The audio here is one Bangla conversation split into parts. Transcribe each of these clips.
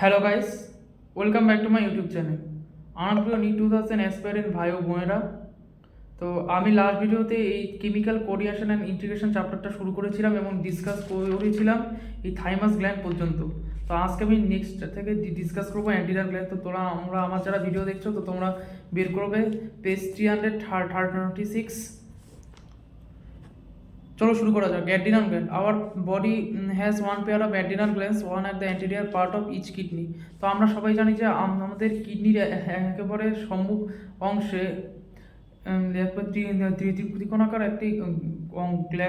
Hello guys, welcome back to my YouTube channel. আমার প্রিয় নি 2000 অ্যাসপায়ারেন্ট ভাই ও বোনেরা, তো আমি লাস্ট ভিডিওতে এই কেমিক্যাল কোরিলেশন অ্যান্ড ইন্টিগ্রেশন চ্যাপ্টারটা শুরু করেছিলাম এবং ডিসকাস করেছিলাম এই থাইমাস গ্ল্যান্ড পর্যন্ত। তো আজকে আমি নেক্সট থেকে ডিসকাস করবো অ্যান্টিনাল গ্ল্যান্ড। তো আমার যারা ভিডিও দেখছো, তো তোমরা বের করবে পেজ 336। চলো শুরু করা যাক। Adrenal gland, our body has one pair of adrenal glands, one at the anterior part of each kidney. তো আমরা সবাই জানি যে আমাদের কিডনির একেবারে সম্মুখ অংশে ত্রিকোণাকার একটি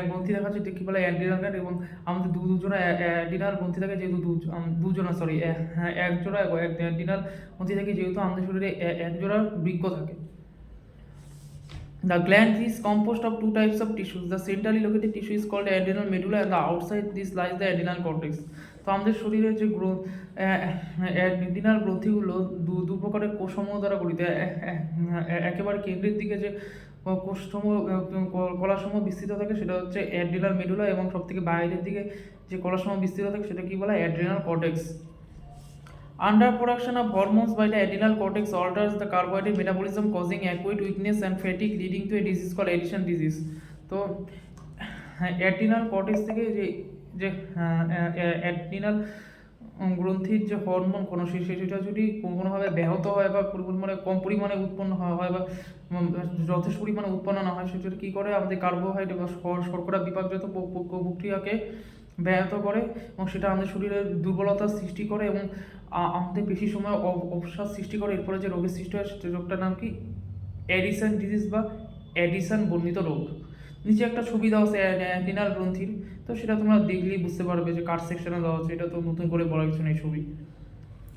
গ্রন্থি দেখা যাচ্ছে, কী বলে অ্যাড্রিনাল গ্ল্যান্ড। এবং আমাদের দুজোড়া অ্যাড্রিনাল গ্রন্থি থাকে, যেহেতু দুজোড়া সরি একজোড়া অ্যাড্রিনাল গ্রন্থি থাকে, যেহেতু আমাদের শরীরে একজোড়া বৃক্ক থাকে। The gland is composed of two types of tissues. The centrally located tissue is called adrenal medulla, and the outside this lies the adrenal cortex. তো আমাদের শরীরের যে অ্যাড্রিনাল গ্রন্থিগুলো দু প্রকারের কোষসমূহ দ্বারা গঠিত। একেবারে কেন্দ্রের দিকে যে কোষসমূহ কলাসমূহ বিস্তৃত থাকে সেটা হচ্ছে অ্যাড্রিনাল মেডুলা, এবং সবথেকে বাইরের দিকে যে কলাসমূহ বিস্তৃত থাকে সেটা কি বলা হয়? Adrenal cortex. Underproduction of hormones by the adrenal cortex alters the carbohydrate metabolism, causing acute weakness and fatigue, leading to a disease called addiction disease. তো অ্যাড্রিনাল কর্টেক্স থেকে যে যে অ্যাড্রিনাল গ্রন্থির যে হরমোন সেটা যদি কোনোভাবে ব্যাহত হয় বা পরিমাণে কম পরিমাণে উৎপন্ন হয় বা যথেষ্ট পরিমাণে উৎপন্ন না হয়, সেটা কী করে? আমাদের কার্বোহাইড্রেট বা শর্করা বিপাকজাত প্রক্রিয়াকে ব্যাহত করে, এবং সেটা আমাদের শরীরে দুর্বলতার সৃষ্টি করে এবং আমাদের বেশি সময় অবসাদ সৃষ্টি করে। এরপরে যে রোগের সৃষ্টি হয় সে রোগটার নাম কি? অ্যাডিসন ডিজিজ বা অ্যাডিসন বর্ণিত রোগ। নিচে একটা ছবি দেওয়া আছে অ্যাড্রিনাল গ্রন্থির, তো সেটা তোমরা দেখলেই বুঝতে পারবে যে কার সেকশনে দেওয়া আছে। এটা তো নতুন করে বলা কিছু নেই, ছবি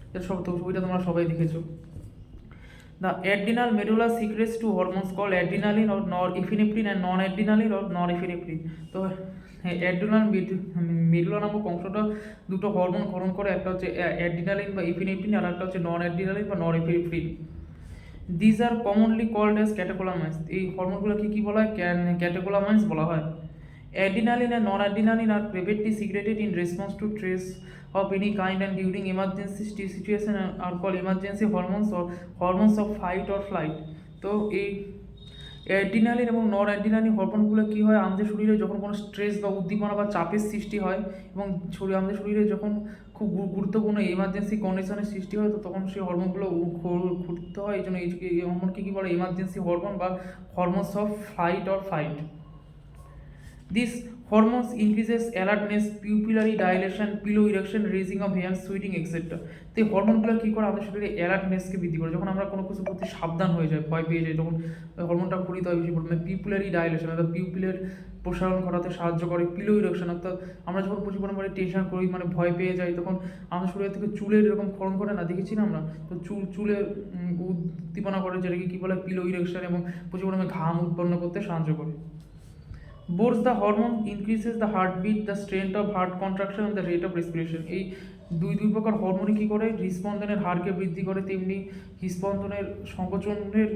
এটা সব, তো ছবিটা তোমরা সবাই দেখেছো। The adrenal medulla secretes two hormones called adrenaline or norepinephrine and non-adrenaline or norepinephrine. তো অ্যাড্রিনাল মেডুলা নামক অংশটা দুটো হরমোন ক্ষরণ করে, একটা হচ্ছে অ্যাড্রিনালিন বা ইপিনেফ্রিন, আর একটা হচ্ছে নন অ্যাড্রিনালিন বা norepinephrine. These are commonly called as catecholamines. এই হরমোনগুলোকে কী বলা হয়? ক্যাটেকোলামাইন্স বলা হয়। Adrenaline and non-adrenaline are privately secreted in response to stress of any kind, and during emergency situation are called emergency hormones or hormones of fight or flight. তো এই অ্যাড্রিনালিন এবং নন অ্যাড্রিনালিন হরমোনগুলো কী হয়? আমাদের শরীরে যখন কোনো স্ট্রেস বা উদ্দীপনা বা চাপের সৃষ্টি হয় এবং আমাদের শরীরে যখন খুব গুরুত্বপূর্ণ এমার্জেন্সি কন্ডিশনের সৃষ্টি হয়, তো তখন সেই হরমোনগুলো ঘুরতে হয়। এই জন্য এই হরমোনকে কী বলে? এমার্জেন্সি হরমোন বা hormones of flight or fight. These hormones increases alertness, pupillary dilation, pillow erection, raising of hands, sweating, etc. তো এই হরমোনগুলো কী করে? আমাদের শরীরে অ্যালার্টনেসকে বৃদ্ধি করে। যখন আমরা কোনো কিছু প্রতি সাবধান হয়ে যাই, ভয় পেয়ে যাই, তখন হরমোনটা ক্ষরিত হয় বেশি পরিমাণে। পিপুলারি ডাইলেশন অর্থাৎ পিউপিলের প্রসারণ ঘটাতে সাহায্য করে। পিলো ইরেকশন অর্থাৎ আমরা যখন প্রচুর পরিমাণে টেনশন করি, মানে ভয় পেয়ে যাই, তখন আমাদের শরীর থেকে চুলের এরকম ক্ষরণ করে না, দেখেছি না আমরা? তো চুলের উদ্দীপনা করে, যেটাকে কী বলে? পিলো ইরেকশন, এবং প্রচুর পরিমাণে ঘাম উৎপন্ন করতে সাহায্য করে। Both the hormone increases the heartbeat, the strength of heart contraction and the rate of respiration. এই দুই প্রকার হরমোনই কী করে? হৃদস্পন্দনের হারকে বৃদ্ধি করে, তেমনি হৃদস্পন্দনের সংকোচনের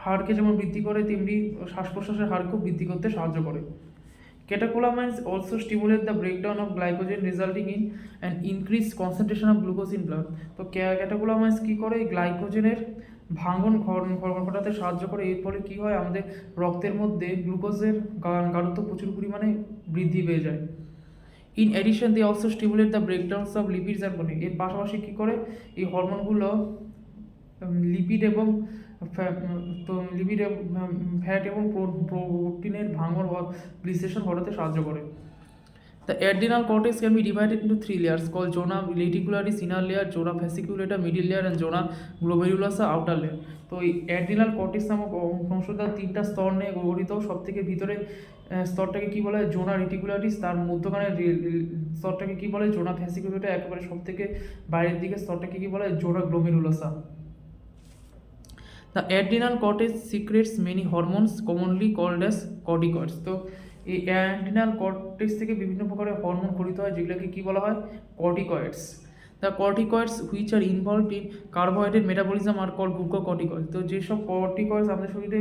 হারকে যেমন বৃদ্ধি করে, তেমনি শ্বাস প্রশ্বাসের হারকেও বৃদ্ধি করতে সাহায্য করে। Catecholamines also stimulate the breakdown of glycogen, resulting in an increased concentration of glucose in blood. তো ক্যাটেকোলামাইন্স কী করে? গ্লাইকোজেনের ভাঙন ঘটাতে সাহায্য করে। এর ফলে কী হয়? আমাদের রক্তের মধ্যে গ্লুকোজের গাঢ়ত্ব প্রচুর পরিমাণে বৃদ্ধি পেয়ে যায়। In addition they also stimulate the breakdowns of lipids and protein. এর পাশাপাশি কী করে? এই হরমোনগুলো লিপিড এবং ফ্যাট এবং প্রোটিনের ভাঙন বা বিশ্লেষণ ঘটাতে সাহায্য করে। The adrenal cortex can be divided into three layers called zona reticularis inner layer, zona fasciculata middle layer, and zona glomerulosa outer layer. তো এই অ্যাড্রিনাল কর্টেক্স নামক অংশটা তিনটা স্তর নিয়ে গঠিত। সব থেকে ভিতরে স্তরটাকে কী বলা হয়? জোনা রেটিকুলারিস। তার মধ্যখানে স্তরটাকে কী বলে? জোনা ফ্যাসিকুলেটা। একেবারে সব থেকে বাইরের দিকে স্তরটাকে কী বলা হয়? জোনা গ্লোমেরুলোসা। The adrenal cortex secretes many hormones commonly called as corticoids. তো এই অ্যাড্রিনাল কর্টেক্স থেকে বিভিন্ন প্রকারের হরমোন খরিত হয়, যেগুলোকে কী বলা হয়? Corticoids. The corticoids which are involved in carbohydrate metabolism are called glucocorticoids. তো যেসব কর্টিকয়েডস আমাদের শরীরে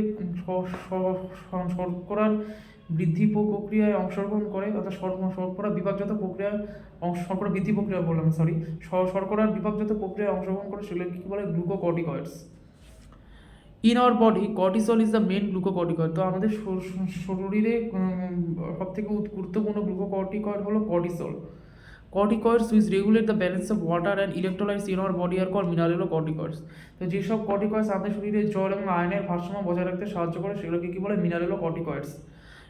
শর্করার বৃদ্ধি প্রক্রিয়ায় অংশগ্রহণ করে, অর্থাৎ শর্করা বিভাগজাত প্রক্রিয়ায় শর্করা বৃদ্ধি প্রক্রিয়া বললাম সরি, শর্করার বিভাগজাত প্রক্রিয়ায় অংশগ্রহণ করে সেগুলো কী বলে glucocorticoids. In our body cortisol is the main glucocorticoid. তো আমাদের শরীরে সবথেকে গুরুত্বপূর্ণ গ্লুকোকর্টিকয়েড হলো cortisol. Corticoids which regulate the balance of water and electrolytes in our body are called mineralocorticoids. তো যেসব কর্টিকয়েডস আমাদের শরীরে জল এবং আয়নের ভারসাম্য বজায় রাখতে সাহায্য করে সেগুলোকে কী বলে mineralocorticoids.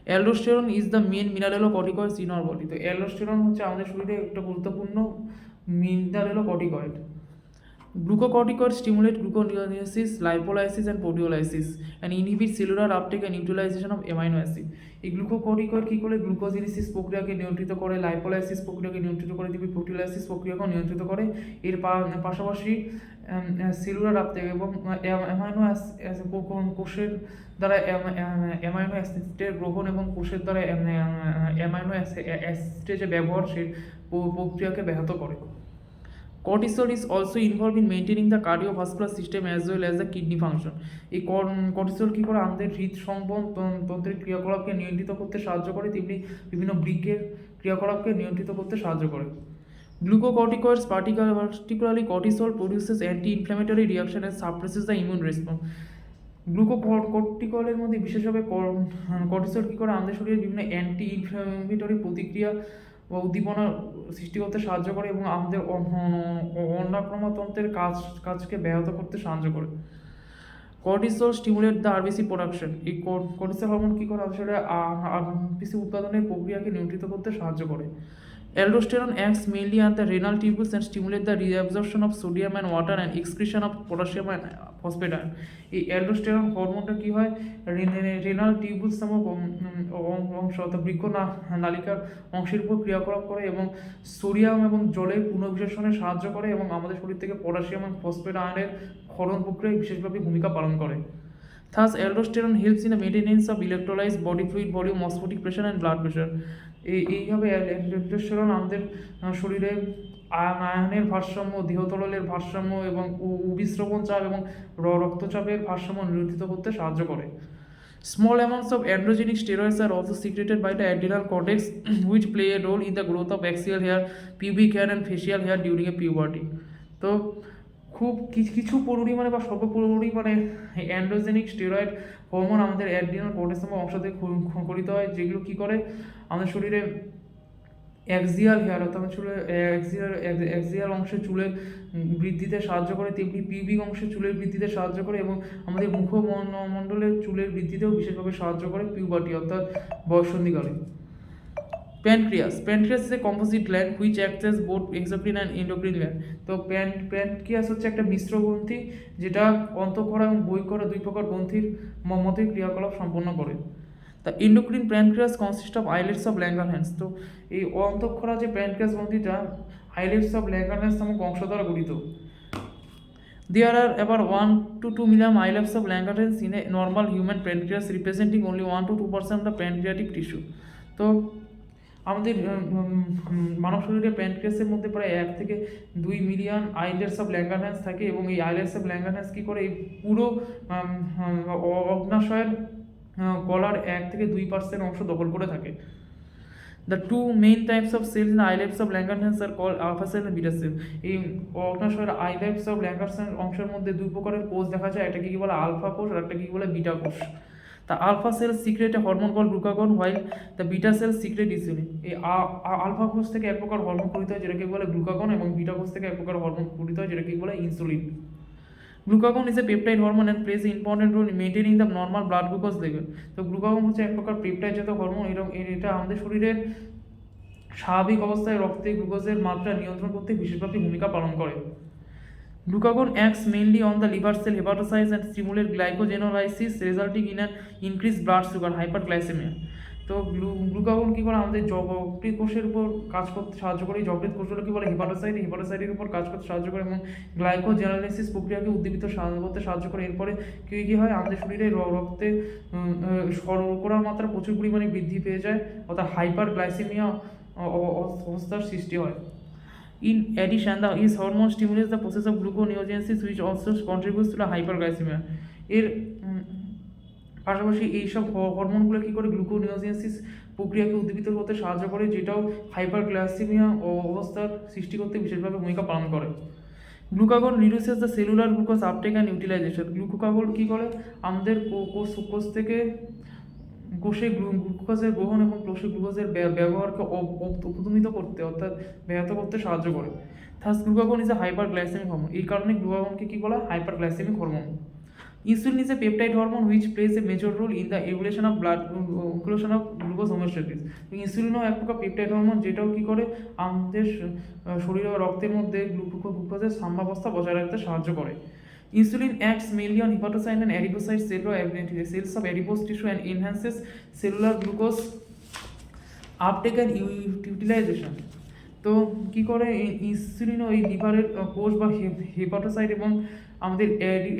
Aldosterone is the main mineralocorticoids in our body. তো অ্যালডোস্টেরন হচ্ছে আমাদের শরীরে একটা গুরুত্বপূর্ণ mineralocorticoid. Glucocorticoids stimulate gluconeogenesis, lipolysis, and proteolysis, and inhibit cellular uptake and utilization of amino acid. এই গ্লুকোকর্টিকয়েড কী করে গ্লুকোজেনেসিস প্রক্রিয়াকে নিয়ন্ত্রিত করে, লাইপোলাইসিস প্রক্রিয়াকে নিয়ন্ত্রিত করে, দিবি প্রোটিওলাইসিস প্রক্রিয়াকেও নিয়ন্ত্রিত করে। এর পাশাপাশি সেলুলার আপটেক এবং অ্যামাইনো কোষের দ্বারা অ্যামাইনো অ্যাসিডের গ্রহণ এবং কোষের দ্বারা অ্যামাইনো অ্যাসিডের যে ব্যবহার সেই প্রক্রিয়াকে ব্যাহত করে। Cortisol is also involved in maintaining the cardiovascular system as well as the kidney function. এই কর্টিসল কী করে আমাদের হৃদসংবহন তন্ত্রের ক্রিয়াকলাপকে নিয়ন্ত্রিত করতে সাহায্য করে, তেমনি বিভিন্ন বৃক্কের ক্রিয়াকলাপকে নিয়ন্ত্রিত করতে সাহায্য করে। Glucocorticoids, particularly cortisol, produces anti-inflammatory reaction and suppresses the immune response. গ্লুকোকর্টিকলের মধ্যে বিশেষভাবে কর্টিসল কী করে আমাদের শরীরে বিভিন্ন অ্যান্টি ইনফ্ল্যামেটরি প্রতিক্রিয়া বা উদ্দীপনা সৃষ্টি করতে সাহায্য করে এবং আমাদের অন্নাক্রমতন্ত্রের কাজকে ব্যাহত করতে সাহায্য করে। Cortisol stimulate the RBC production. এই কর্টিসল হরমোন কী করে আসলে আরবিসি উৎপাদনের প্রক্রিয়াকে নিয়ন্ত্রিত করতে সাহায্য করে। Aldosterone acts mainly on the renal tubules and stimulate the reabsorption of sodium and water and excretion of potassium and phosphate ion. এই অ্যালডোস্টেরন হরমোনটা কী হয় রেনাল টিউবুলস নামক অংশ অর্থাৎ বৃক্ক নালিকার অংশের উপর ক্রিয়াকলাপ করে এবং সোডিয়াম এবং জলের পুনর্বিশেষণে সাহায্য করে এবং আমাদের শরীর থেকে পটাশিয়াম এবং ফসফেট আয়নের ক্ষরণ প্রক্রিয়ায় বিশেষভাবে ভূমিকা পালন করে। Thus, aldosterone helps in the maintenance of electrolytes, body fluid volume, osmotic pressure and blood pressure. এইভাবে অ্যালডোস্টেরন আমাদের শরীরে আয়নের ভারসাম্য, দেহতরলের ভারসাম্য এবং অভিস্রবণ চাপ এবং রক্তচাপের ভারসাম্য নিয়ন্ত্রিত করতে সাহায্য করে। Small amounts of androgenic steroids are also secreted by the adrenal cortex, which play a role in the growth of axial hair, pubic hair, and facial hair during a puberty. তো খুব কিছু পরিমাণে বা স্বল্প পরিমাণে অ্যান্ড্রোজেনিক স্টেরয়েড হরমোন আমাদের অ্যাড্রিনাল কর্টেক্স নামক অংশ থেকে খরিত হয়, যেগুলো কী করে আমাদের শরীরে অ্যাক্সিয়াল হেয়ার অর্থাৎ চুলের অ্যাক্সিয়াল অংশে চুলের বৃদ্ধিতে সাহায্য করে, তেমনি পিউবিক অংশে চুলের বৃদ্ধিতে সাহায্য করে এবং আমাদের মুখমণ্ডলের চুলের বৃদ্ধিতেও বিশেষভাবে সাহায্য করে পিউবার্টি অর্থাৎ বয়ঃসন্ধিকালে। Pancreas is a composite gland which acts as both exocrine and endocrine gland. তো প্যানক্রিয়াস হচ্ছে একটা মিশ্র গ্রন্থি যেটা অন্তঃক্ষরা এবং বহিঃক্ষরা দুই প্রকার গ্রন্থির মতোই ক্রিয়াকলাপ সম্পন্ন করে। The endocrine pancreas consists of islets of Langerhans. তো এই অন্তঃক্ষরা যে প্যানক্রিয়াস গ্রন্থিটা islets of Langerhans নামক অংশ দ্বারা গঠিত। There are about 1 to 2 million islets of Langerhans in a normal human pancreas, representing only 1 to 2% of the pancreatic tissue. তো আমাদের মানব শরীরে প্যানক্রিয়াসের মধ্যে প্রায় 1 থেকে 2 মিলিয়ন আইলেটস অফ ল্যাঙ্গারহ্যান্স থাকে এবং এই আইলেটস অফ ল্যাঙ্গারহ্যান্স কী করে এই পুরো অগ্নাশয়ের গলার 1 থেকে 2% অংশ দখল করে থাকে। The two main types of cells in the islets of Langerhans are called alpha cell and beta cell. এই অগ্নাশয়ের আইলেটস অফ ল্যাঙ্গারহ্যান্স অংশের মধ্যে দুই প্রকারের কোষ দেখা যায়, একটা কি বলে আলফা কোষ আর একটা কি বলে বিটা কোষ। The alpha cells secrete a hormone called glucagon while the beta cells secrete insulin. এই আলফা কোষ থেকে এক প্রকার হরমোন পরিত হয় যেটাকে বলে গ্লুকাগন এবং বিটা কোষ থেকে এক প্রকার হরমোন পরিত হয় যেটাকে বলে insulin. Glucagon is a peptide hormone and plays an important role in maintaining the normal blood glucose level. তো গ্লুকাগন হচ্ছে এক প্রকার পেপটাইড জাতীয় হরমোন এবং এটা আমাদের শরীরের স্বাভাবিক অবস্থায় রক্তে গ্লুকোজের মাত্রা নিয়ন্ত্রণ করতে বিশেষভাবে ভূমিকা পালন করে। Glucagon acts mainly on the liver cell hepatocytes and stimulates glycogenolysis, resulting in an increased blood sugar hyperglycemia. তো গ্লুকাগন কী করে আমাদের যকৃৎ কোষের উপর কাজ করতে সাহায্য করে, যকৃৎ কোষগুলো কী বলে হেপাটোসাইটের উপর কাজ করতে সাহায্য করে এবং গ্লাইকোজেনোলাইসিস প্রক্রিয়াকে উদ্দীপিত করতে সাহায্য করে। এরপরে কী হয় আমাদের শরীরে রক্তে শর্করার মাত্রা প্রচুর পরিমাণে বৃদ্ধি পেয়ে যায় অর্থাৎ হাইপারগ্লাইসেমিয়া অবস্থার সৃষ্টি হয়। In addition, this hormone stimulates the process of gluconeogenesis, which also contributes to the hyperglycemia. এর পাশাপাশি এইসব হরমোনগুলো কী করে গ্লুকোনিওজেনেসিস প্রক্রিয়াকে উদ্দীপিত করতে সাহায্য করে, যেটাও হাইপারগ্লাইসেমিয়া অবস্থার সৃষ্টি করতে বিশেষভাবে ভূমিকা পালন করে। Glucagon reduces the cellular glucose uptake and utilisation. Glucagon কী করে আমাদের কোষ থেকে কোষে গ্লুকোজের গ্রহণ এবং কোষে গ্লুকোজের ব্যবহারকে উপদমিত করতে অর্থাৎ ব্যাহত করতে সাহায্য করে। Thus glucagon is a hyperglycemic hormone. এই কারণে গ্লুকাগনকে কী বলা হয়? Hyperglycemic hormone. Insulin is a peptide hormone which plays a major role in the regulation of glucose homeostasis. ইনসুলিনও এক প্রকার পেপটাইড হরমোন, যেটাও কী করে আমাদের শরীরে বা রক্তের মধ্যে গ্লুকোজের সাম্যাবস্থা বজায় রাখতে সাহায্য করে। Insulin acts mainly on hepatocyte and adipocyte cells of adipose tissue and enhances cellular glucose uptake and utilization. তো কী করে ইনসুলিন ওই লিভারের কোষ বা হেপাটোসাইট এবং আমাদের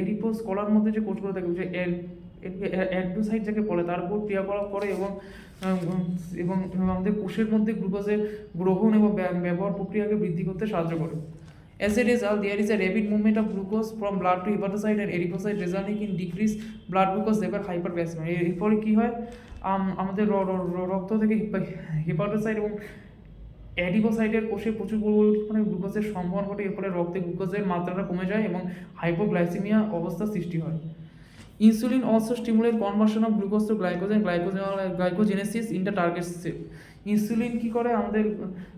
এডিপোস কলার মধ্যে যে কোষগুলো থাকে, যে অ্যাডোসাইট যাকে বলে, তার উপর ক্রিয়াকলাপ করে এবং এবং আমাদের কোষের মধ্যে গ্লুকোজের গ্রহণ এবং ব্যবহার প্রক্রিয়াকে বৃদ্ধি করতে সাহায্য করে। As a result, there is a rapid movement of glucose from blood to hepatocyte and adipocyte, resulting in decreased blood glucose level hyperglycemia. এরপরে কী হয়? আমাদের রক্ত থেকে হেপাটোসাইট এবং অ্যাডিপোসাইটের কোষে প্রচুর পরিমাণে গ্লুকোজের সংবহন ঘটে। এরপরে রক্তে গ্লুকোজের মাত্রাটা কমে যায় এবং হাইপোগ্লাইসেমিয়া অবস্থার সৃষ্টি হয়। Insulin also stimulate conversion of glucose to glycogenesis in the target cell. Insulin কী করে আমাদের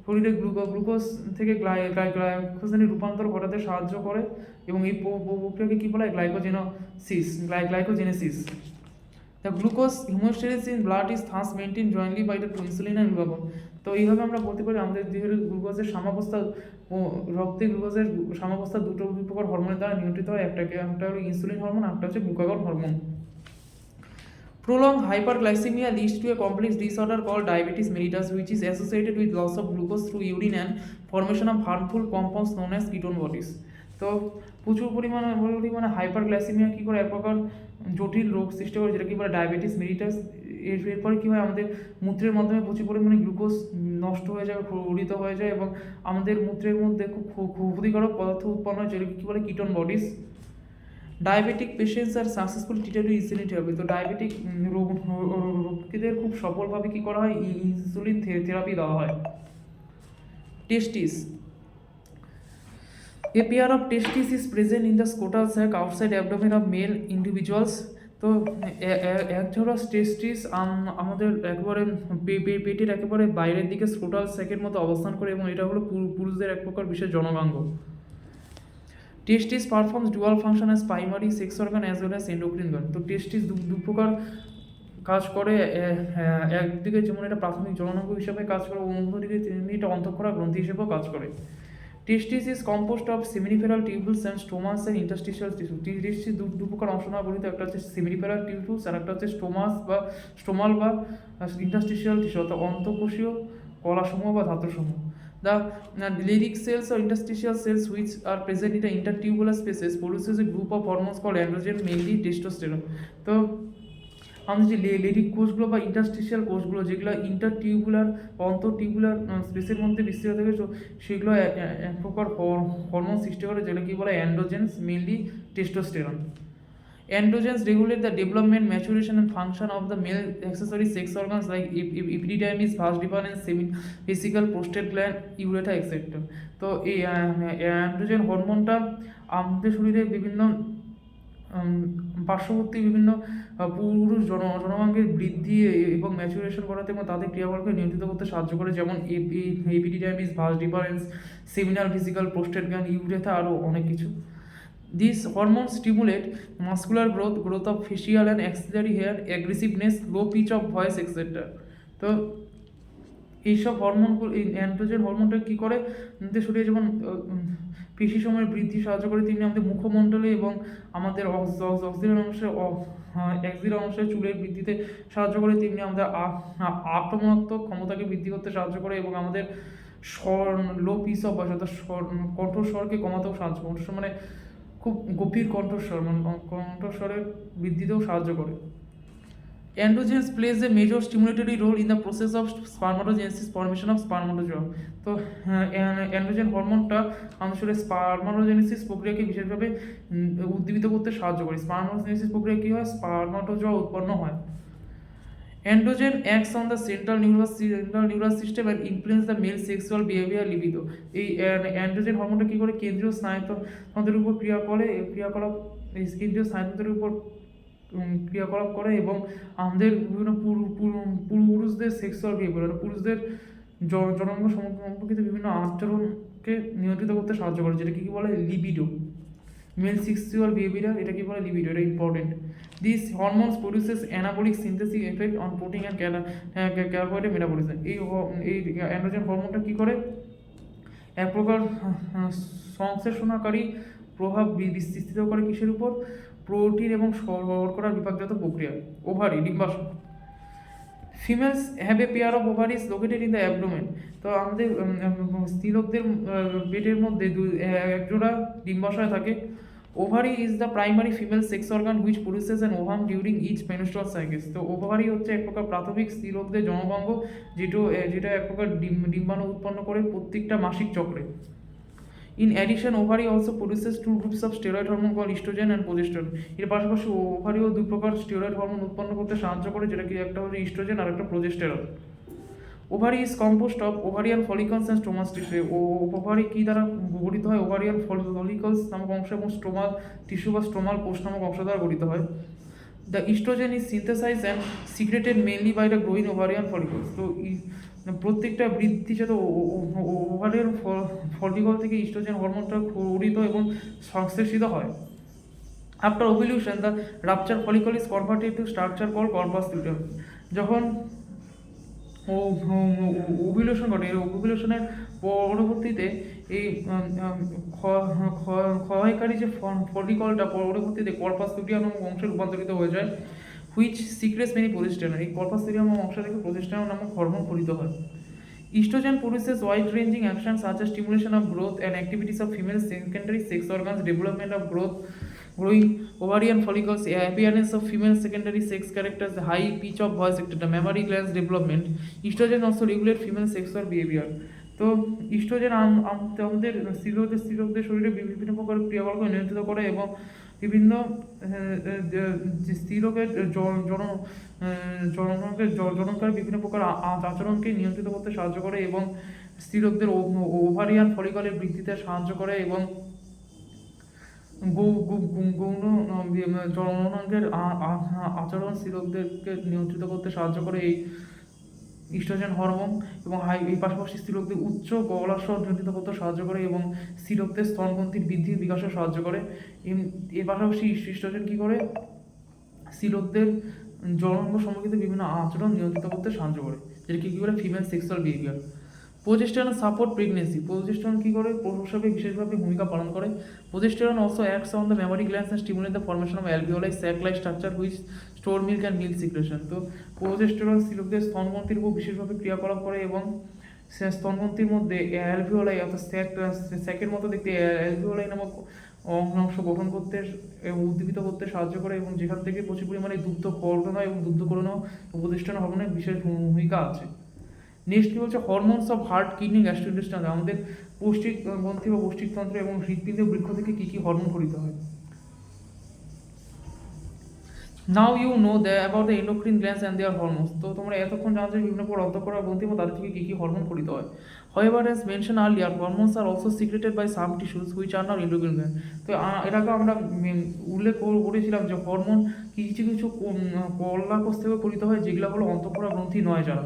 শরীরে গ্লুকোজ থেকে গ্লাইকোজেনে রূপান্তর ঘটাতে সাহায্য করে এবং এই প্রক্রিয়াকে কী বলা হয়? Glycogenesis. The glucose homeostasis in blood is thus maintained jointly by the insulin and glucagon. তো এইভাবে আমরা বলতে পারি আমাদের দেহের গ্লুকোজের সাম্যাবস্থা ও রক্তে গ্লুকোজের সাম্যাবস্থা দুই প্রকার হরমোনের দ্বারা নিয়ন্ত্রিত হয়। একটা হলো ইনসুলিন হরমোন, একটা হচ্ছে glucagon hormone. Prolonged hyperglycemia leads to a complex disorder called diabetes mellitus, which is associated with loss of glucose through urine and formation of harmful compounds known as ketone bodies. তো প্রচুর পরিমাণে হাইপারগ্লাইসেমিয়া কী করে এক প্রকার জটিল রোগ সৃষ্টি করে, যেটা কী বলে ডায়াবেটিস মেলিটাস। এরপরে কী হয়? আমাদের মূত্রের মাধ্যমে প্রচুর পরিমাণে গ্লুকোজ নষ্ট হয়ে যায়, ক্ষরিত হয়ে যায় এবং আমাদের মূত্রের মধ্যে খুব ক্ষতিকারক পদার্থ উৎপন্ন হয়, যেটাকে কী বলে? Ketone bodies. Diabetic patients are successfully treated with insulin therapy. তো ডায়াবেটিক রোগীদের খুব সফলভাবে কী করা হয়? ইনসুলিন থেরাপি দেওয়া হয়। টেস্টিস। A pair of testes is present in the scrotal sac outside abdomen of male individuals. তো একজোড়া টেস্টিস আমাদের একেবারে পেটের একেবারে বাইরের দিকে স্ক্রোটাল স্যাকের মতো অবস্থান করে এবং এটা হলো পুরুষদের এক প্রকার বিশেষ জননাঙ্গ। Testis performs dual function as primary sex organ as well as endocrine organ. তো টেস্টিস দু প্রকার কাজ করে, একদিকে যেমন এটা প্রাথমিক জননাঙ্গ হিসেবে কাজ করে, অন্যদিকে এটা অন্তঃক্ষরা গ্রন্থি হিসেবেও কাজ করে। Testis is composed of seminiferous tubules and stromal and interstitial tissue. Testis দু প্রকার অংশ নেওয়া গঠিত, একটা হচ্ছে সেমিনিফেরাল টিউবুলস আর একটা হচ্ছে স্টোমাল বা ইন্টারস্টিশিয়াল টিস্যু, অর্থাৎ অন্তঃকোষীয় কলাসমূহ বা ধাতুসমূহ। The lytic cells or interstitial cells which are present in the intertubular spaces produces a group of hormones called androgen, mainly testosterone. তো আমাদের যে লিরিক কোষগুলো বা ইন্টারস্টিশিয়াল কোষগুলো, যেগুলো ইন্টারটিউবুলার অন্তঃটিউবুলার স্পেসের মধ্যে বিস্তৃত থাকে, সেগুলো এক প্রকার হরমোন সৃষ্টি করে, যেগুলো কি বলে? Androgens, mainly testosterone. Androgens regulate the development, maturation, and function of the male accessory sex organs like epididymis, vas deferens, semivesicle, prostate gland, urethra, etc. তো এই অ্যান্ড্রোজেন হরমোনটা আমাদের শরীরে বিভিন্ন পার্শ্ববর্তী বিভিন্ন পুরুষ জননাঙ্গের বৃদ্ধি এবং ম্যাচুরেশন করাতে এবং তাদের ক্রিয়াকলাপকে নিয়ন্ত্রিত করতে সাহায্য করে, যেমন epididymis, vas deferens, seminal physical, prostate gland, urethra, আরও অনেক কিছু। These hormones stimulate muscular growth of facial and axillary hair, aggressiveness, low pitch of voice, etc. তো এইসব হরমোনগুলো, এই অ্যান্ড্রোজেন হরমোনটা কী করে? আমাদের শরীরে যেমন পেশি সময়ের বৃদ্ধি সাহায্য করে, তেমনি আমাদের মুখমণ্ডলে এবং আমাদের অক্সিলারি অংশে চুলের বৃদ্ধিতে সাহায্য করে, তেমনি আমাদের আক্রমণাত্মক ক্ষমতাকে বৃদ্ধি করতে সাহায্য করে এবং আমাদের লো পিচ অফ ভয়েস অর্থাৎ কণ্ঠস্বরকে কমাতেও সাহায্য করে। কণ্ঠস্বর মানে খুব গভীর কণ্ঠস্বর, মানে কণ্ঠস্বরের বৃদ্ধিতেও সাহায্য করে। Androgens plays a major stimulatory role in the process of spermatogenesis, formation of spermatozoa. তো অ্যান্ড্রোজেন হরমোনটা আমাদের শরীরে স্পার্মাটোজেনেসিস প্রক্রিয়াকে বিশেষভাবে উদ্দীপিত করতে সাহায্য করে। স্পার্মাটোজেনেসিস প্রক্রিয়া কী হয়? স্পার্মাটোজোয়া উৎপন্ন হয়। Androgen acts on the central nervous system and influence the male sexual behavior libido. এই অ্যান্ড্রোজেন হরমোনটা কী করে? কেন্দ্রীয় স্নায়ুতন্ত্রের উপর ক্রিয়াকলাপ এই কেন্দ্রীয় স্নায়ুতন্ত্রের উপর ক্রিয়াকলাপ করে এবং আমাদের বিভিন্ন পুরুষদের সেক্সুয়াল বিহেভিয়ার, পুরুষদের জনঙ্গ সম্পর্কিত বিভিন্ন আচরণকে নিয়ন্ত্রিত করতে সাহায্য করে, যেটা কী বলে? লিবিডো। মেল সেক্সুয়াল বিহেভিয়ার, এটা কি বলে? লিবিডো, এটা important. This hormones produces anabolic synthesis effect on protein and carbohydrate metabolism. এই অ্যান্ড্রোজেন হরমোনটা কী করে? এক প্রকার সংশ্লেষণকারী প্রভাব বিস্তৃত করে কিসের উপর? প্রোটিন এবং শর্করার বিপাকজাত প্রক্রিয়া। ওভারি, ডিম্বাশয়। Females have a pair of ovaries located in the abdomen. তো আমাদের স্ত্রীলোকদের পেটের মধ্যে একজোড়া ডিম্বাশয় থাকে। Ovary is the primary female sex organ which produces an ovum during each menstrual cycle. তো ওভারি হচ্ছে এক প্রকার প্রাথমিক স্ত্রীলোকদের জনকাঙ্গ, যেটা এক প্রকার ডিম্বাণু উৎপন্ন করে প্রত্যেকটা মাসিক চক্রে। In addition, ovary also produces two groups of steroid hormone called estrogen and progesterone. এর পাশাপাশি ওভারিও দুই প্রকার স্টেরয়েড হরমোন উৎপন্ন করতে সাহায্য করে, যেটা কি একটা হচ্ছে ইস্ট্রোজেন আর একটা progesterone. Ovary is composed of ovarian follicles and stromal tissue. Ovary কি দ্বারা গঠিত হয়? ওভারিয়ান ফলিকলস নামক অংশ এবং স্টোমাল টিস্যু বা স্টোমাল কোষ নামক অংশ দ্বারা গঠিত হয়। The estrogen is synthesized and secreted mainly by the growing ovarian follicles. তো প্রত্যেকটা বৃদ্ধিজাত ওভারিয়ান ফলিকল থেকে ইস্ট্রোজেন হরমোনটা খরিত এবং সংশ্লেষিত হয়। After ovulation the rupture follicle is converted to structure call corpus luteum. যখন ওভিলেশন ঘটে, ওভিলেশনের পরবর্তীতে এই ক্ষয়কারী যে ফলিকলটা পরবর্তীতে কর্পাস লুটিয়াম নামক অংশে রূপান্তরিত হয়ে যায়, হুইচ সিক্রেটস মেনি প্রোজেস্টেরন। এই কর্পাস লুটিয়াম অংশ থেকে প্রোজেস্টেরন নামক হরমোন খরিত হয়। Estrogen produces wide-ranging actions such as stimulation of growth and activities of female secondary sex organs, development of growing ovarian follicles, appearance of female secondary sex characters, high pitch of voice, etc. Mammary glands development. Estrogen also regulate female sexual behavior. তো ইস্ট্রোজেন আমাদের স্ত্রীলোকদের শরীরে বিভিন্ন প্রকার ক্রিয়াকলাপকে নিয়ন্ত্রিত করে এবং বিভিন্ন স্ত্রীলোকের জননকারী বিভিন্ন প্রকার আচরণকে নিয়ন্ত্রিত করতে সাহায্য করে এবং স্ত্রীলোকদের ওভারিয়ান ফলিকলের বৃদ্ধিতে সাহায্য করে এবং গৌণ জননাঙ্গের আচরণ স্ত্রীলোকদেরকে নিয়ন্ত্রিত করতে সাহায্য করে এই ইস্ট্রোজেন হরমোন। এবং এই পাশাপাশি স্ত্রীলোকদের উচ্চ গলাস্বর নিয়ন্ত্রিত করতে সাহায্য করে এবং স্ত্রীলোকদের স্তনগ্রন্থির বৃদ্ধির বিকাশেও সাহায্য করে। এর পাশাপাশি ইস্ট্রোজেন কী করে? স্ত্রীলোকদের জনঙ্গ সম্পর্কিত বিভিন্ন আচরণ নিয়ন্ত্রিত করতে সাহায্য করে, যেটা কী করে? Female sexual behaviour. Progesterone support pregnancy. Progesterone কী করে? প্রসবে বিশেষভাবে ভূমিকা পালন করে। Progesterone also acts on the memory glands and stimulate the formation of alveoli sac like structure which store milk and milk secretion. তো প্রোজেস্টেরন স্ত্রীলোকদের স্তনগ্রন্থির উপর বিশেষভাবে ক্রিয়াকলাপ করে এবং স্তনগ্রন্থির মধ্যে অ্যালভিওলাই অর্থাৎ স্যাকের মতো দেখতে অ্যালভিওলাই নামক অংশ গঠন করতে উদ্দীপিত করতে সাহায্য করে এবং যেখান থেকে প্রচুর পরিমাণে দুগ্ধ ক্ষরণ হয় এবং দুগ্ধকরণও প্রতিষ্ঠান হরমোনের বিশেষ ভূমিকা আছে। নেক্সট কী হচ্ছে? Hormones of heart, kidney, gastrointestine. আমাদের পৌষ্টিক গ্রন্থি বা পৌষ্টিকতন্ত্র এবং হৃৎপিণ্ড বৃক্ষ থেকে কী কী হরমোন খরিত হয়। Now you know about the endocrine glands and their hormones. তো তোমরা এতক্ষণ জানো যে বিভিন্ন প্রকার অন্তঃক্ষরা গ্রন্থি এবং তাদের থেকে কী কী হরমোন খরিত হয়। However, as mentioned earlier, hormones are also secreted by some tissues which are not endocrine gland. তো এর আগে আমরা উল্লেখ করেছিলাম যে হরমোন কিছু কিছু কর্ণাকোষ থেকে খরিত হয়, যেগুলো হলো অন্তঃক্ষরা গ্রন্থি নয় যারা।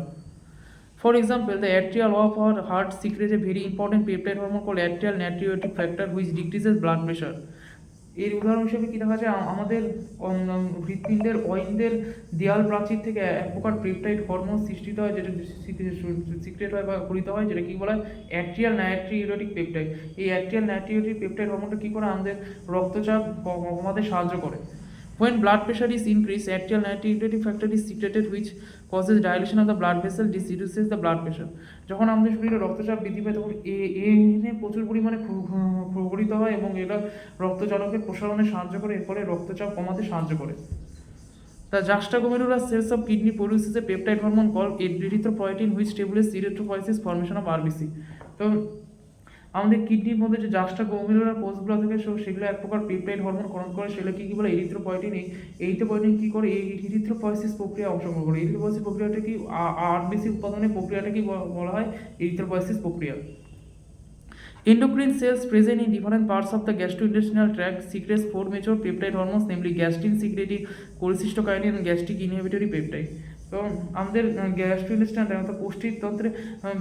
For example, the atrial of our heart secretes a very important peptide hormone called atrial natriuretic factor which decreases blood pressure. এর উদাহরণ হিসেবে কী দেখা যায়? আমাদের হৃৎপিণ্ডের অইন্দের দেয়াল প্রাচীর থেকে এক প্রকার পেপটাইড হরমোন সৃষ্টিত হয়, যেটা সিক্রেট হয় বা খরিত হয়, যেটা কী বলা হয়? Atrial natriuretic peptide. এই অ্যাট্রিয়াল নাইট্রিউরেটিক পেপটাইড হরমোনটা কী করে? আমাদের রক্তচাপ কমাতে সাহায্য করে। When blood pressure is increased, atrial natriuretic factor is secreted which causes dilation of the blood vessel, this reduces the blood pressure. যখন আমাদের শরীরে রক্তচাপ বৃদ্ধি পায় তখন এনে প্রচুর পরিমাণে খরিত হয় এবং এটা রক্তচালকের প্রসারণে সাহায্য করে, এর ফলে রক্তচাপ কমাতে সাহায্য করে। The juxtaglomerular cells of kidney produces a peptide hormone called erythropoietin which stimulates erythropoiesis formation of RBC. তো আমাদের কিডনির মধ্যে যে জাস্টাগলোমেরুলার কোষগুলো থাকে সেগুলো এক প্রকার পেপটাইড হরমোন ক্ষরণ করে, সেগুলো কি বলে এরিথ্রোপয়েটিন। এই এরিথ্রোপয়েটিন কি করে, এই এরিথ্রোপয়েসিস প্রক্রিয়া অংশগ্রহণ করে। এরিথ্রোপয়েসিস প্রক্রিয়াটা কি আরবিসি উৎপাদনের প্রক্রিয়াটা কি বলা হয় এরিথ্রোপয়েসিস প্রক্রিয়া। Endocrine cells present in different parts of the gastrointestinal tract secretes four major peptide hormones, namely gastrin secreting cholecystokinin and gastric inhibitory peptide. তো আমাদের গ্যাস্ট্রোইন্টেস্টাইন অর্থাৎ কোষ্ঠীতন্ত্রে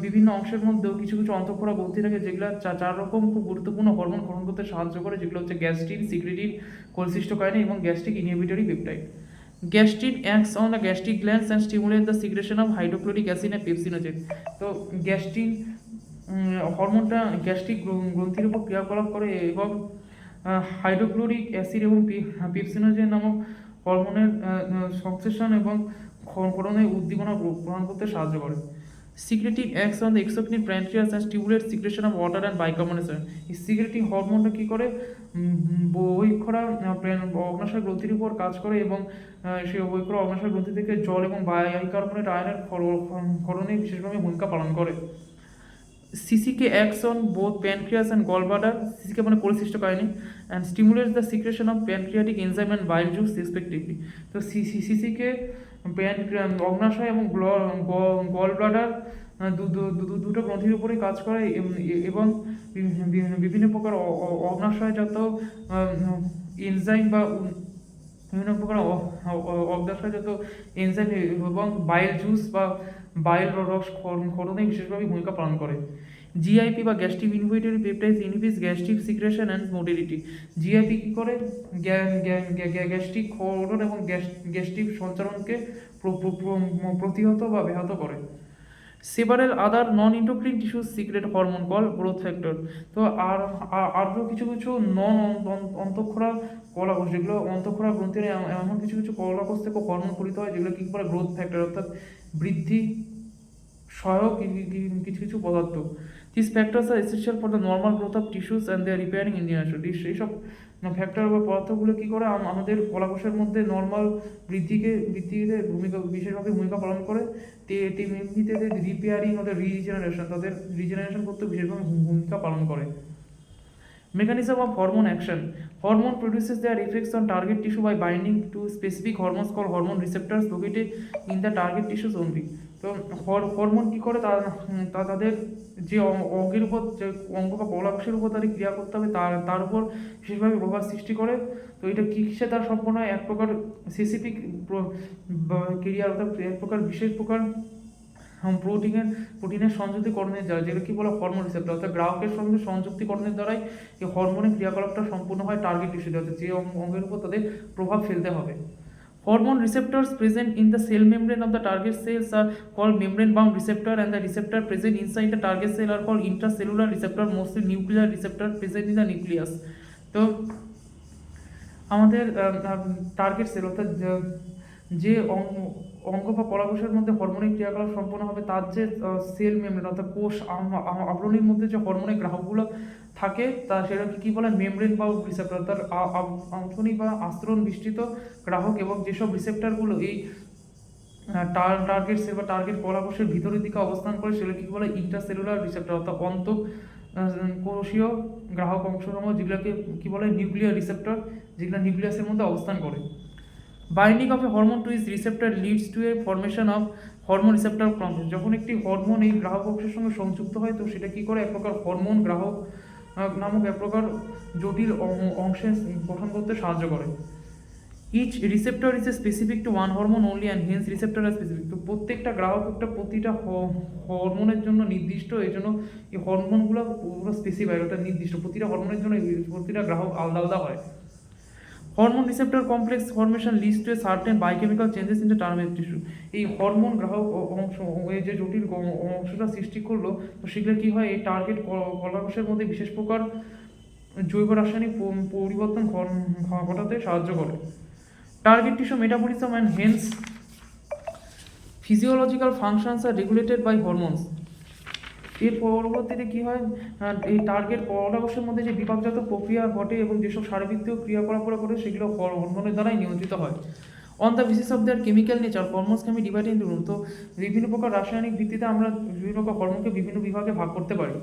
বিভিন্ন অংশের মধ্যেও কিছু কিছু অন্তঃক্ষরা গ্রন্থি থাকে যেগুলো চার রকম খুব গুরুত্বপূর্ণ হরমোন গ্রহণ করতে সাহায্য করে, যেগুলো হচ্ছে গ্যাস্ট্রিন, সিক্রেটিন, কোলেসিস্টোকাইনিন এবং gastric inhibitory peptide. Gastrin acts on the gastric glands and stimulates the secretion of hydrochloric acid and pepsinogen. তো গ্যাস্ট্রিন হরমোনটা গ্যাস্ট্রিক গ্রন্থির উপর ক্রিয়াকলাপ করে এবং হাইড্রোক্লোরিক অ্যাসিড এবং পেপসিনোজেন নামক হরমোনের সংশ্লেষণ এবং ক্ষরণে উদ্দীপনা প্রদান করতে সাহায্য করে। Secretin acts on the exocrine pancreas and stimulates secretion of water and bicarbonation. এই সিক্রেটিন হরমোনটা কী করে, বহিঃক্ষরা অগ্নাশয় গ্রন্থির উপর কাজ করে এবং সেই বহিঃক্ষরা অগ্নাশয় গ্রন্থি থেকে জল এবং বাইকার্বনেট আয়নের ক্ষরণে বিশেষভাবে ভূমিকা পালন করে। CCK acts on both pancreas and gallbladder, CCK মানে cholecystokinin, and stimulates the secretion of pancreatic enzyme and bile juice respectively. তো CCK অগ্নাশয় এবং গলব্লাডার দুটো গ্রন্থির উপরে কাজ করে এবং বিভিন্ন প্রকার অগ্নাশয়জাত এনজাইম বা বিভিন্ন প্রকার অগ্নাশয়জাত এনজাইম এবং বাইল জুস বা বাইল রস ক্ষরণে বিশেষভাবে ভূমিকা পালন করে। GIP বা gastric inhibitory peptides inhibits gastric secretion and motility. GIP কী করে, গ্যাস্ট্রিক ক্ষরণ এবং গ্যাস্ট্রিক সঞ্চালনকে প্রতিহত বা ব্যাহত করে। Several other non endocrine tissues secrete hormone call growth factor. তো আরও কিছু নন অন্তঃক্ষরা কলাকোষ, যেগুলো অন্তঃক্ষরা গ্রন্থির এমন কিছু কলাকোষ থেকে হরমোন পরিত হয় যেগুলো কী করে গ্রোথ ফ্যাক্টর অর্থাৎ বৃদ্ধি সহায়ক কিছু পদার্থ। This factors are essential for the normal growth of tissues and their repairing engineer. এইসব ফ্যাক্টর বা পদার্থগুলো কী করে আমাদের কলাকোষের মধ্যে নর্মাল বৃদ্ধিতে বিশেষভাবে ভূমিকা পালন করে, তেমনিতে রিপেয়ারিং ওদের তাদের রিজেনারেশন করতে বিশেষভাবে ভূমিকা পালন করে। Mechanism of hormone action. Hormone produces their effects on target tissue by binding to specific hormones called hormone receptors located in the target tissues only. তো হরমোন কী করে তাদের যে অঙ্গের উপর, যে অঙ্গ বা কলাকোষের উপর তাদের ক্রিয়া করতে হবে তার উপর বিশেষভাবে প্রভাব সৃষ্টি করে। তো এটা কিসে তার সম্পূর্ণ এক প্রকার স্পেসিফিক ক্রিয়া অর্থাৎ এক প্রকার বিশেষ প্রকার প্রোটিনের সংযুক্তিকরণের দ্বারা, যেটা কি বলে হরমোন রিসেপ্টর, অর্থাৎ গ্রাহকের সঙ্গে সংযুক্তিকরণের দ্বারাই এই হরমোনের ক্রিয়াকলাপটা সম্পূর্ণ হয় টার্গেট টিস্যুতে, অর্থাৎ যে অঙ্গের উপর তাদের প্রভাব ফেলতে হবে। Hormone receptors present in the cell membrane of the target cells are called membrane-bound receptor, and the receptor present inside the target cell are called intracellular receptor, mostly nuclear receptor present in the nucleus. তো আমাদের টার্গেট সেল অর্থাৎ যে অঙ্গ বা কলাকোষের মধ্যে হরমোনের ক্রিয়াকলাপ সম্পন্ন হবে তার যে সেল মেমব্রেন অর্থাৎ কোষ আবরণীর মধ্যে যে হরমোনের গ্রাহকগুলো থাকে তা সেটাকে কী বলে মেমব্রেন বা রিসেপ্টর, তার আবরণী বা আস্তরণ বিস্তৃত গ্রাহক। এবং যেসব রিসেপ্টরগুলো এই টার্গেট সেল বা টার্গেট কলাকোষের ভিতরের দিকে অবস্থান করে সেগুলো কী বলে ইন্টারসেলুলার রিসেপ্টর অর্থাৎ কোষীয় গ্রাহক অংশসমূহ, যেগুলোকে কী বলে নিউক্লিয়ার রিসেপ্টর, যেগুলো নিউক্লিয়াসের মধ্যে অবস্থান করে। Binding of a hormone to its receptor leads to a formation of hormone receptor complex. যখন একটি হরমোন এই গ্রাহক অংশের সঙ্গে সংযুক্ত হয় তো সেটা কী করে এক প্রকার হরমোন গ্রাহক নামক এক প্রকার জটিল অংশে গঠন করতে সাহায্য করে। Each receptor is a specific to one hormone only and hence receptor are specific. তো প্রত্যেকটা গ্রাহক প্রতিটা হরমোনের জন্য নির্দিষ্ট, এই জন্য এই হরমোনগুলো পুরো স্পেসিফাইড অর্থাৎ নির্দিষ্ট, প্রতিটা হরমোনের জন্য প্রতিটা গ্রাহক আলাদা আলাদা হয়। Hormone receptor complex formation Leeds to a certain biochemical changes in the target tissue. এই হরমোন গ্রাহক অংশ এই যে জটিল অংশটা সৃষ্টি করলো তো সেগুলো কী হয় এই টার্গেট কলাকোষের মধ্যে বিশেষ প্রকার জৈব রাসায়নিক পরিবর্তন ঘটাতে সাহায্য করে। Target tissue metabolism and hence physiological functions are regulated by hormones. এর পরবর্তীতে কী হয়, এই টার্গেট কলাকোষের মধ্যে যে বিপাকজাত প্রক্রিয়া ঘটে এবং যেসব শারীরবৃত্তীয় ক্রিয়াকলাপগুলো ঘটে সেগুলো হরমোনের দ্বারাই নিয়ন্ত্রিত হয়। On the basis of their chemical nature hormones can be divided into তো বিভিন্ন প্রকার রাসায়নিক ভিত্তিতে আমরা বিভিন্ন প্রকার হরমোনকে বিভিন্ন বিভাগে ভাগ করতে পারি।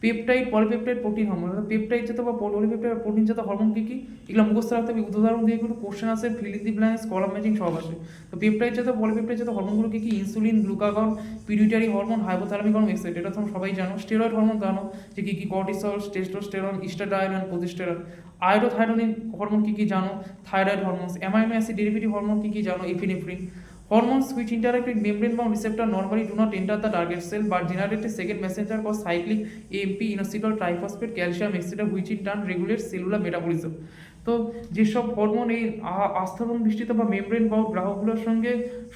Peptide, polypeptide, protein hormone. Peptide জাতীয় বা পলিপেপটাইড প্রোটিন জাতীয় হরমোন কী কী, এগুলো মুখস্থ রাখতে হবে। উদাহরণ দিয়ে কিন্তু কোশ্চেন আসে, fill in the blanks, column matching সব আসে। তো পেপটাইড জাতীয় পলিপেপটাইড জাতীয় হরমোনগুলো কী কী, insulin, glucagon, pituitary hormone, hypothalamic hormone etcetera. এটা তোমরা সবাই জানো। স্টেরয়েড হরমোন জানো যে কী কী, cortisol, testosterone, estradiol, progesterone. Iodothyronine hormone কী কী জানো, thyroid hormones. Amino acid derivative hormone কী কী জানো, epinephrine. Hormones which interact with membrane-bound receptor normally do not enter the target cell but generate a second messenger called cyclic AMP, inositol triphosphate, calcium, etc., which in turn regulates cellular metabolism. তো যেসব হরমোন এই আস্তরণ দৃষ্টিতে বা মেমব্রেন বা গ্রাহকগুলোর সঙ্গে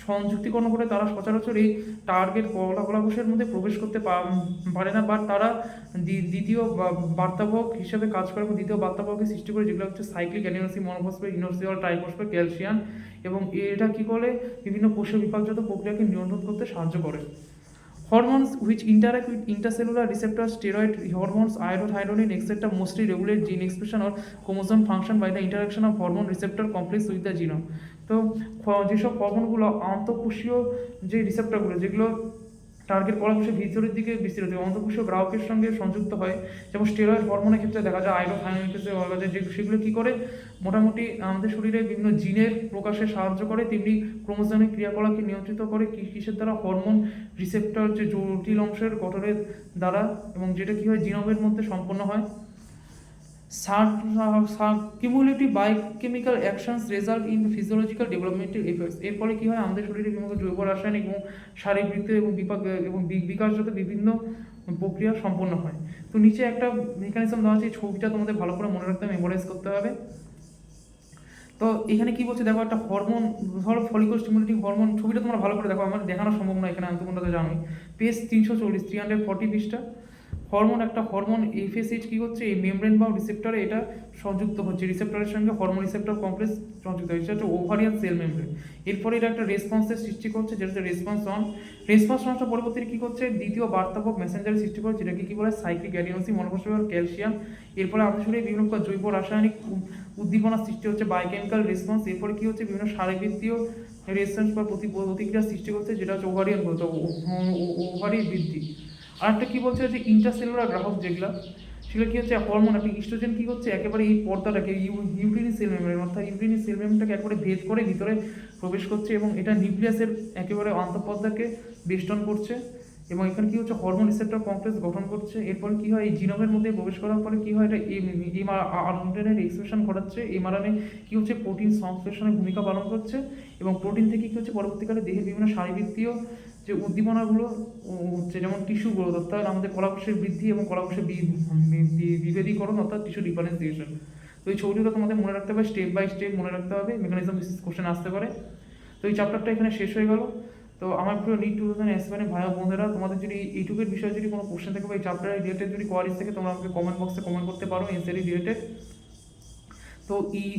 সংযুক্তিকরণ করে তারা সচরাচর এই টার্গেট কলাকোষের মধ্যে প্রবেশ করতে পারে না, বা তারা দ্বিতীয় বার্তাবহক হিসেবে কাজ করে এবং দ্বিতীয় বার্তাবহকের সৃষ্টি করে, যেগুলো হচ্ছে cyclic adenosine monophosphate, inositol triphosphate, calcium, এবং এটা কী করে বিভিন্ন কোষীয় বিপাকজাত প্রক্রিয়াকে নিয়ন্ত্রণ করতে সাহায্য করে। Hormones which interact with intercellular receptors, steroid hormones, iodothyronin, etc., mostly regulate gene expression or chromosome function by the interaction of hormone receptor complex with the genome. তো যেসব হরমোনগুলো আন্তঃকোষীয় যে রিসেপ্টরগুলো, যেগুলো টার্গেট কলাকোষের ভিতরের দিকে বিস্তৃত হয়, অন্তঃকোষীয় গ্রাহকের সঙ্গে সংযুক্ত হয়, যেমন স্টেরয়েড হরমোনের ক্ষেত্রে দেখা যায়, আয়োডোথাইরোনিনের ক্ষেত্রে দেখা যায়, যে সেগুলো কী করে মোটামুটি আমাদের শরীরে বিভিন্ন জিনের প্রকাশে সাহায্য করে, তেমনি ক্রোমোজোমিক ক্রিয়াকলাপকে নিয়ন্ত্রিত করে কিসের দ্বারা, হরমোন রিসেপ্টর যে জটিল অংশের গঠনের দ্বারা, এবং যেটা কী হয় জিনোমের মধ্যে সম্পন্ন হয়। Cumulative biochemical actions result in physiological developmental effects. এর ফলে কী হয় আমাদের শরীরে বিভিন্ন জৈব রাসায়নিক এবং শারীরবৃত্তীয় এবং বিকাশগত বিভিন্ন প্রক্রিয়া সম্পন্ন হয়। তো নিচে একটা মেকানিজম দেওয়া আছে, এই ছবিটা তোমাদের ভালো করে মনে রাখতে মেমোরাইজ করতে হবে। তো এখানে কি বলছে দেখো, একটা হরমোন, ধরো ফলিকল স্টিমুলেটিং হরমোন, ছবিটা তোমরা ভালো করে দেখো, আমার দেখানো সম্ভব নয় এখানে, আমি তোমরা তো জানোই। পেজ 340 পৃষ্ঠা। একটা হরমোন এফএসএইচ কী হচ্ছে, এই মেমব্রেন বা রিসেপ্টরে এটা সংযুক্ত হচ্ছে, রিসেপ্টরের সঙ্গে হরমোন রিসেপ্টর কমপ্লেক্স সংযুক্ত হচ্ছে, এটা হচ্ছে ওভারিয়ান সেল মেমব্রেন। এরপরে এটা একটা রেসপন্সের সৃষ্টি করছে, যেটা হচ্ছে রেসপন্স অনটা পরবর্তীতে কী করছে, দ্বিতীয় বার্তাবক মেসেঞ্জারের সৃষ্টি করছে, যেটাকে কী বলে সাইক্লিক অ্যাডিনোসিন মনোফসফেট, ক্যালসিয়াম। এরপরে আমাদের শরীরে বিভিন্ন প্রকার জৈব রাসায়নিক উদ্দীপনার সৃষ্টি হচ্ছে, বায়োকেমিক্যাল রেসপন্স। এরপরে কী হচ্ছে, বিভিন্ন শারীরবৃত্তীয় রেসপন্স বা প্রতিক্রিয়া সৃষ্টি করছে, যেটা হচ্ছে ওভারিয়ান বলতে, ওভারি বৃদ্ধি। আর একটা কী বলছে, যে ইন্টারসেলুলার গ্রাহক যেগুলো, সেগুলো কী হচ্ছে, হরমোন একটা ইস্ট্রোজেন কী হচ্ছে, একেবারে এই পর্দাটাকে ইউটেরিন সেল মেমব্রেন, অর্থাৎ ইউটেরিন সেল মেমব্রেনটাকে একেবারে ভেদ করে ভিতরে প্রবেশ করছে, এবং এটা নিউক্লিয়াসের একেবারে অন্তঃপর্দাকে বেষ্টন করছে, এবং এখানে কী হচ্ছে, হরমোন রিসেপ্টর কমপ্লেক্স গঠন করছে। এরপরে কী হয়, এই জিনোমের মধ্যে প্রবেশ করার পরে কী হয়, এটা আরএনএর এক্সপ্রেশন ঘটাচ্ছে। এমআরএনএ কী হচ্ছে, প্রোটিন সংশ্লেষণের ভূমিকা পালন করছে, এবং প্রোটিন থেকে কী হচ্ছে, পরবর্তীকালে দেহের বিভিন্ন শারীরবৃত্তীয় যে উদ্দীপনাগুলো হচ্ছে, যেমন টিস্যু গ্রোথ, অর্থাৎ আমাদের কলাকোষের বৃদ্ধি এবং কলাকোষের বিভেদীকরণ, অর্থাৎ টিস্যু ডিফারেন্সিয়েশন। তো এই ছবিগুলো তোমাদের মনে রাখতে হবে, স্টেপ বাই স্টেপ মনে রাখতে হবে, মেকানিজম বেসিস কোশ্চেন আসতে পারে। তো এই চ্যাপ্টারটা এখানে শেষ হয়ে গেল। তো আমার পুরো নিট 2000 ভাই বোনেরা, তোমাদের যদি ইউটিউবের বিষয়ে যদি কোনো কোশ্চেন থাকে বা এই চ্যাপ্টারের রিলেটেড যদি কোয়ারিজ থাকে, তোমরা আমাকে কমেন্ট বক্সে কমেন্ট করতে পারো এনসিআরটি রিলেটেড। তো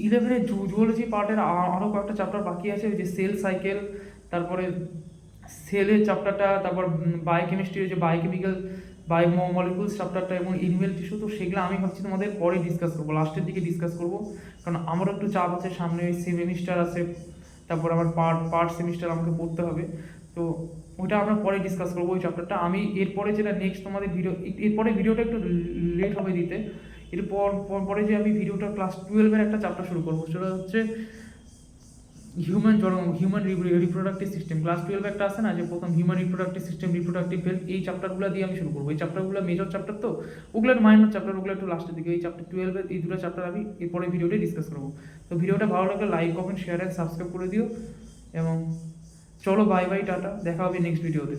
11 জুওলজি পার্টের আরও কয়েকটা চ্যাপ্টার বাকি আছে, যে সেল সাইকেল, তারপরে সেলের চ্যাপ্টারটা, তারপর বায়োকেমিস্ট্রির যে বায়োকেমিক্যাল বায়োমলিকুলস চ্যাপ্টারটা, এবং এনিমেল টিস্যু। তো সেগুলো আমি ভাবছি তোমাদের পরে ডিসকাস করবো, লাস্টের দিকে ডিসকাস করবো, কারণ আমারও একটু চাপ আছে, সামনে সেমিস্টার আছে, তারপর আমার পার্ট সেমিস্টার আমাকে পড়তে হবে। তো ওইটা আমরা পরে ডিসকাস করবো ওই চ্যাপ্টারটা। আমি এরপরে যেটা নেক্সট তোমাদের এরপরে ভিডিওটা একটু লেট হবে দিতে। পরে যে আমি ভিডিওটা ক্লাস 12-এর একটা চ্যাপ্টার শুরু করবো, সেটা হচ্ছে হিউম্যান রিপ্রোডাক্টিভ সিস্টেম। ক্লাস 12 একটা আছে না, যে প্রথম human reproductive system, reproductive health, এই চ্যাপ্টারগুলো দিয়ে আমি শুরু করবো। এই চ্যাপ্টারগুলো মেজর চ্যাপ্টার, তো ওগুলো মাইনর চ্যাপ্টার, ওগুলো একটু লাস্টের দিকে। এই চ্যাপ্টার 12-এর এই দুটো চ্যাপ্টার আমি এরপরে ভিডিওতে ডিসকাস করবো। তো ভিডিওটা ভালো লাগলে like, comment, share and subscribe করে দিও, এবং চলো বাই বাই, টাটা, দেখা হবে নেক্সট ভিডিওতে।